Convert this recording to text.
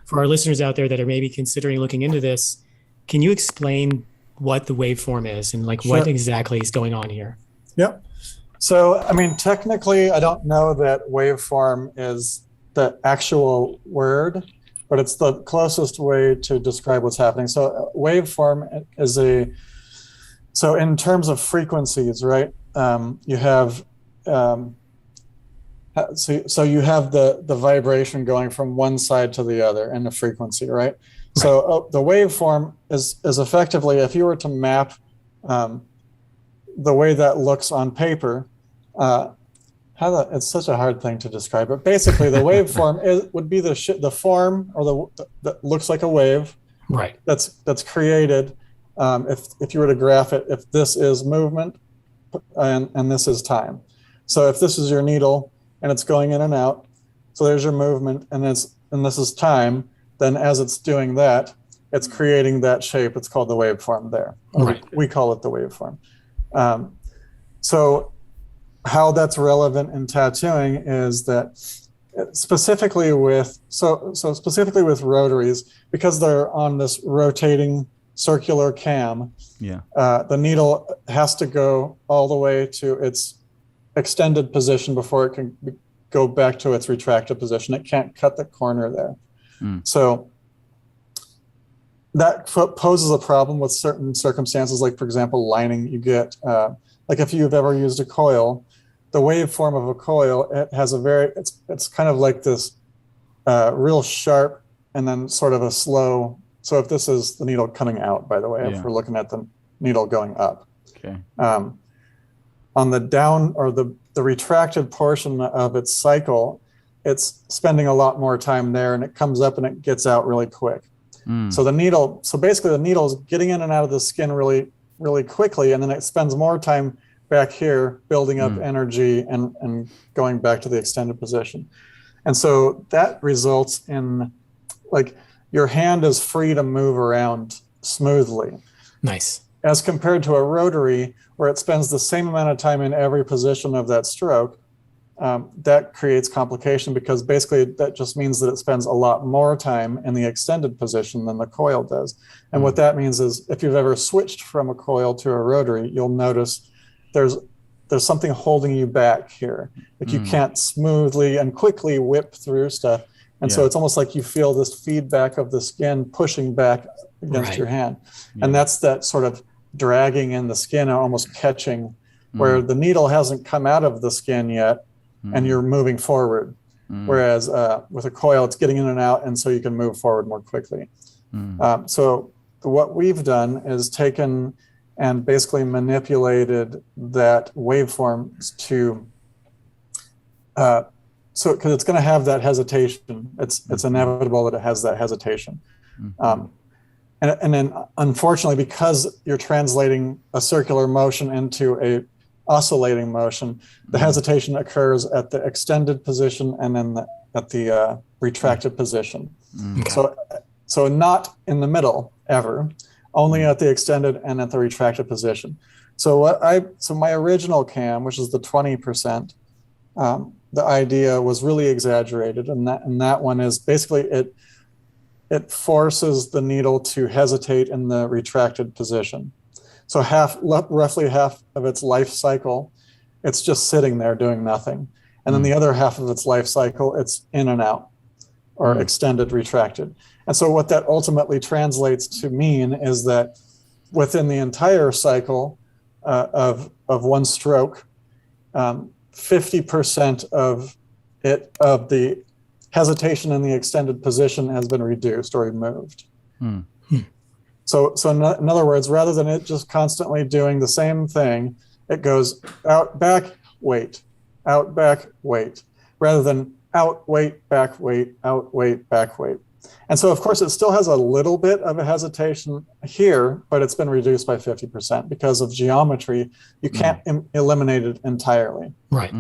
for our listeners out there that are maybe considering looking into this, can you explain what the waveform is and like what Sure. exactly is going on here? Yep. So, I mean, technically, I don't know that waveform is the actual word, but it's the closest way to describe what's happening. So, waveform is so in terms of frequencies, right? You have, so you have the vibration going from one side to the other in the frequency, right? So the waveform is effectively, if you were to map the way that looks on paper, it's such a hard thing to describe, but basically the waveform would be the form or that looks like a wave, right? That's created. If you were to graph it, if this is movement and this is time. So if this is your needle and it's going in and out, so there's your movement and this is time, then as it's doing that, it's creating that shape. It's called the waveform there. Right. We call it the waveform. So how that's relevant in tattooing is that specifically with rotaries, because they're on this rotating circular cam, the needle has to go all the way to its extended position before it can go back to its retracted position. It can't cut the corner there. So that poses a problem with certain circumstances, like, for example, lining. You get, like if you've ever used a coil, the waveform of a coil, it has it's kind of like this real sharp and then sort of a slow. So if this is the needle coming out, by the way, if we're looking at the needle going up. Okay. On the down or the retracted portion of its cycle, it's spending a lot more time there and it comes up and it gets out really quick. So basically the needle is getting in and out of the skin really, really quickly, and then it spends more time back here building up energy and going back to the extended position. And so that results in, like, your hand is free to move around smoothly. Nice. As compared to a rotary, where it spends the same amount of time in every position of that stroke, that creates complication, because basically that just means that it spends a lot more time in the extended position than the coil does. And what that means is, if you've ever switched from a coil to a rotary, you'll notice there's something holding you back here. Like you can't smoothly and quickly whip through stuff. And so it's almost like you feel this feedback of the skin pushing back against your hand. And that's that sort of dragging in the skin and almost catching, where the needle hasn't come out of the skin yet and you're moving forward. Whereas with a coil, it's getting in and out, and so you can move forward more quickly. So what we've done is taken and basically manipulated that waveform to, because it's going to have that hesitation. It's inevitable that it has that hesitation. And then unfortunately, because you're translating a circular motion into a oscillating motion, the hesitation occurs at the extended position and then at the retracted position. So not in the middle ever, only at the extended and at the retracted position. So my original cam, which is the 20%, the idea was really exaggerated, and that one is basically it forces the needle to hesitate in the retracted position. So roughly half of its life cycle, it's just sitting there doing nothing. And then the other half of its life cycle, it's in and out, or extended, retracted. And so what that ultimately translates to mean is that within the entire cycle of one stroke, 50% of the hesitation in the extended position has been reduced or removed. So in other words, rather than it just constantly doing the same thing, it goes out, back, wait, out, back, wait, rather than out, wait, back, wait, out, wait, back, wait. And so, of course, it still has a little bit of a hesitation here, but it's been reduced by 50% because of geometry. You can't eliminate it entirely. Right.